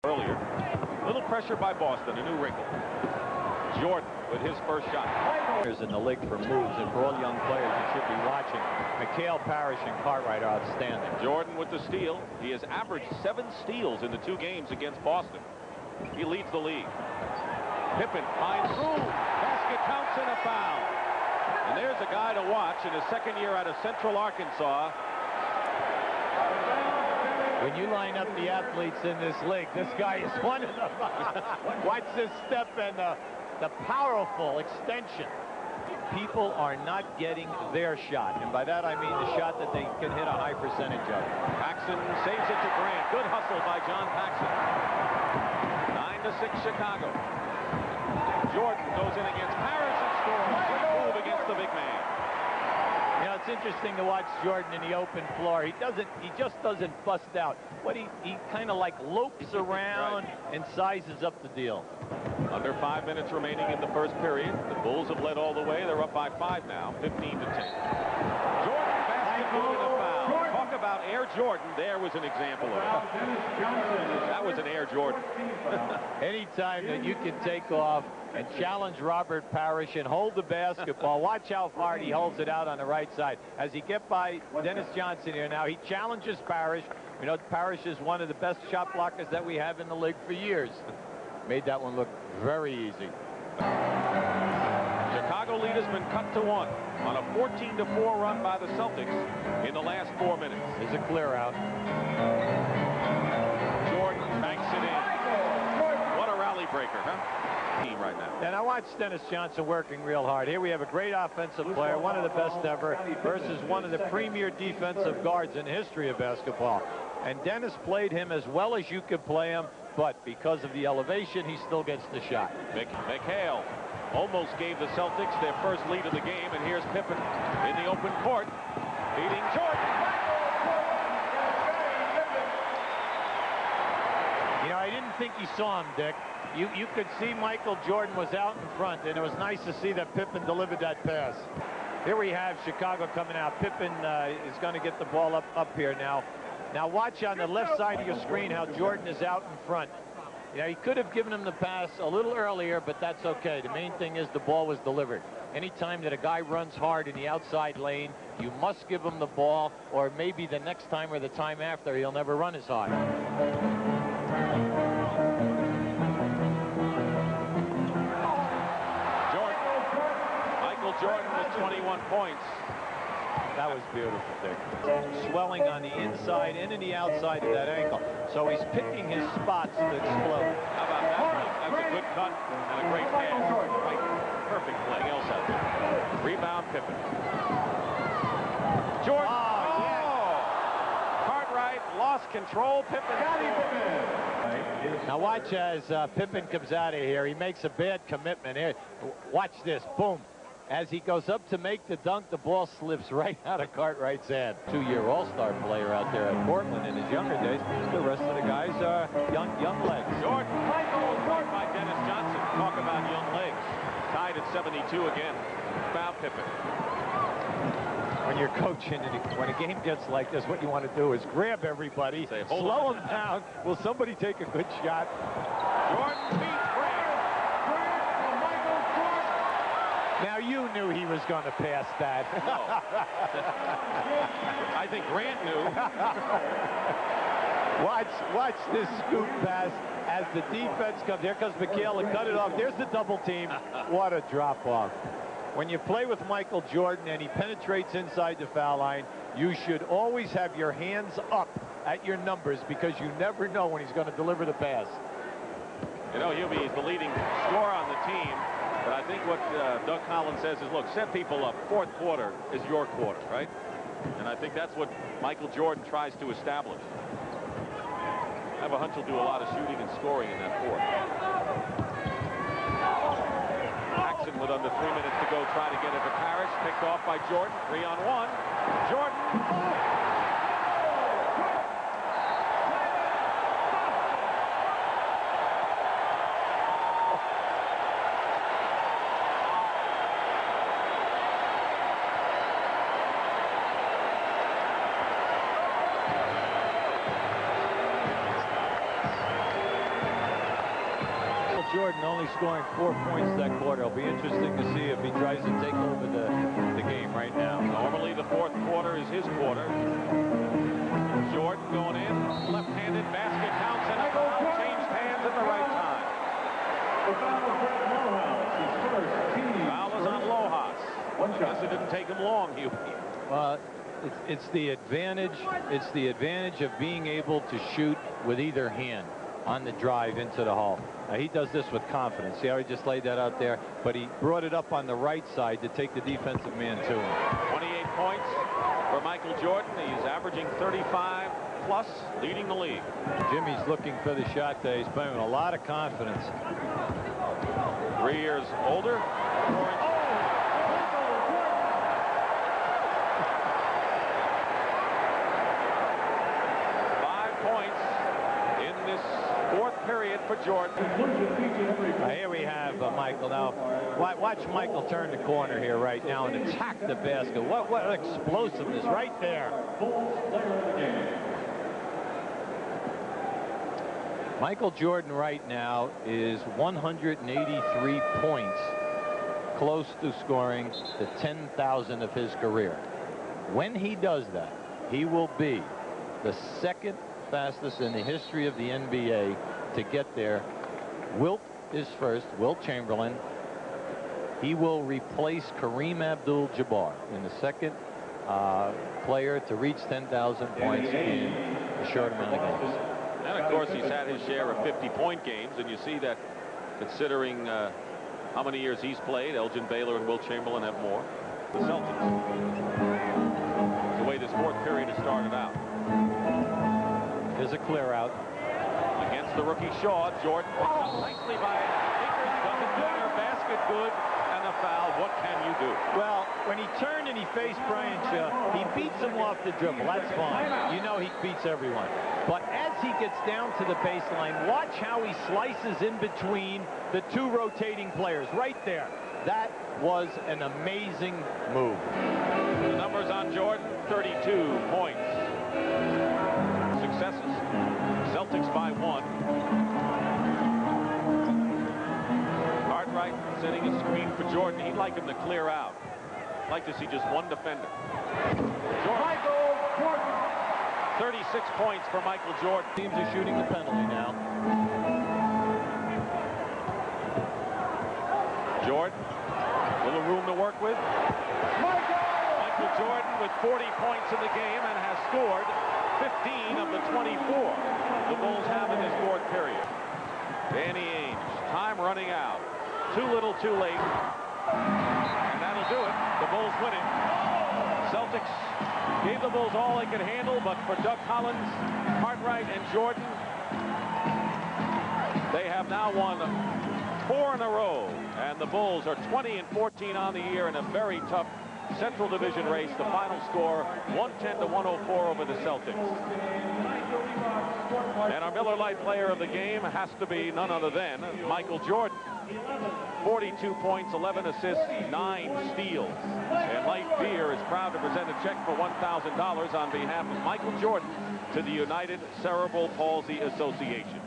earlier. Little pressure by Boston, a new wrinkle. Jordan with his first shot. In the league for moves, and for all young players you should be watching. McHale, Parrish, and Cartwright are outstanding. Jordan with the steal. He has averaged 7 steals in the 2 games against Boston. He leads the league. Pippen finds room. Basket counts and a foul. And there's a guy to watch in his second year out of Central Arkansas. When you line up the athletes in this league, this guy is one of them. Watch this step and the powerful extension. People are not getting their shot, and by that I mean the shot that they can hit a high percentage of. Paxson saves it to Grant. Good hustle by John Paxson. 9-6 Chicago. Jordan goes in against Parrish and scores. Good move against the big man. You know, it's interesting to watch Jordan in the open floor. He just doesn't bust out. He kind of like lopes around and sizes up the deal. Under 5 minutes remaining in the first period. The Bulls have led all the way. They're up by 5 now, 15-10. Jordan basket and a foul. Talk about Air Jordan. There was an example of it. That was an Air Jordan. Anytime that you can take off and challenge Robert Parrish and hold the basketball, watch how hard he holds it out on the right side. As he get by Dennis Johnson here now, he challenges Parrish. You know, Parrish is one of the best shot blockers that we have in the league for years. Made that one look very easy. Chicago lead has been cut to 1 on a 14-4 run by the Celtics in the last 4 minutes. There's a clear out. Jordan banks it in. What a rally breaker, huh? Team right now. And I watch Dennis Johnson working real hard. Here we have a great offensive player, one of the best ever, versus one of the premier defensive guards in the history of basketball. And Dennis played him as well as you could play him, but because of the elevation, he still gets the shot. McHale almost gave the Celtics their first lead of the game, and here's Pippen in the open court, beating Jordan. You know, I didn't think he saw him, Dick. You could see Michael Jordan was out in front, and it was nice to see that Pippen delivered that pass. Here we have Chicago coming out. Pippen is going to get the ball up here now. Now watch on the left side of your screen how Jordan is out in front. You know, he could have given him the pass a little earlier, but that's okay. The main thing is the ball was delivered. Anytime that a guy runs hard in the outside lane, you must give him the ball, or maybe the next time or the time after, he'll never run as hard. Jordan with 21 points. That was beautiful, Dick. Swelling on the inside and in the outside of that ankle. So he's picking his spots to explode. How about that? That's a good cut and a great pass. Right. Perfect play. Else out there. Rebound, Pippen. Jordan. Oh! Cartwright lost control. Pippen got him. Now watch as Pippen comes out of here. He makes a bad commitment here. Watch this. Boom. As he goes up to make the dunk, the ball slips right out of Cartwright's hand. 2-year All-Star player out there at Portland in his younger days. The rest of the guys are young legs. Jordan. Right by Dennis Johnson. Talk about young legs. Tied at 72 again. Foul Pippen. When you're coaching, and when a game gets like this, what you want to do is grab everybody, slow them down. Will somebody take a good shot? Jordan beats Grant. Now you knew he was going to pass that. No. I think Grant knew. Watch this scoop pass as the defense comes. There comes McHale and cut it off. There's the double team. What a drop off. When you play with Michael Jordan and he penetrates inside the foul line, you should always have your hands up at your numbers, because you never know when he's going to deliver the pass. You know, he's the leading scorer on the team. But I think what Doug Collins says is, look, set people up. Fourth quarter is your quarter, right? And I think that's what Michael Jordan tries to establish. I have a hunch he'll do a lot of shooting and scoring in that fourth. Paxson with under 3 minutes to go, try to get it to Parrish. Picked off by Jordan. 3-on-1. Jordan. Jordan only scoring 4 points that quarter. It'll be interesting to see if he tries to take over the game right now. Normally the fourth quarter is his quarter. Jordan going in, left-handed basket counts, and a foul changed hands at the right time. Foul is on Lojas. Guess it didn't take him long, Hugh. It's the advantage. It's the advantage of being able to shoot with either hand on the drive into the hole. Now, he does this with confidence. See how he just laid that out there? But he brought it up on the right side to take the defensive man to him. 28 points for Michael Jordan. He's averaging 35 plus, leading the league. Jimmy's looking for the shot there. He's playing with a lot of confidence. 3 years older. 4 inches. 5 points in this fourth period for Jordan. Here we have Michael. Now, watch Michael turn the corner here right now and attack the basket. What explosiveness right there. Michael Jordan right now is 183 points, close to scoring the 10,000 of his career. When he does that, he will be the second fastest in the history of the NBA to get there. Wilt is first, Wilt Chamberlain. He will replace Kareem Abdul-Jabbar in the second player to reach 10,000 points in a short amount of games. And of course, he's had his share of 50-point games, and you see that considering how many years he's played, Elgin Baylor and Wilt Chamberlain have more. The Celtics. The way this fourth period has started out. There's a clear out. Against the rookie Shaw, Jordan picks up nicely by Akers. Doesn't matter. Basket good. And a foul. What can you do? Well, when he turned and he faced Brian Shaw, he beats him off the dribble. That's fine. You know he beats everyone. But as he gets down to the baseline, watch how he slices in between the two rotating players. Right there. That was an amazing move. The numbers on Jordan, 32 points. Successes. Celtics by 1. Cartwright setting a screen for Jordan. He'd like him to clear out. Like to see just one defender. Michael Jordan. 36 points for Michael Jordan. Teams are shooting the penalty now. Jordan, a little room to work with. Michael Jordan with 40 points in the game and has scored 15 of the 24 the Bulls have in this fourth period. Danny Ainge, time running out. Too little, too late. And that'll do it. The Bulls win it. Celtics gave the Bulls all they could handle, but for Doug Collins, Cartwright, and Jordan, they have now won 4 in a row. And the Bulls are 20-14 on the year in a very tough Central Division race. The final score 110-104 over the Celtics. And our Miller Lite player of the game has to be none other than Michael Jordan. 42 points, 11 assists, 9 steals. And Light Beer is proud to present a check for $1,000 on behalf of Michael Jordan to the United Cerebral Palsy Association.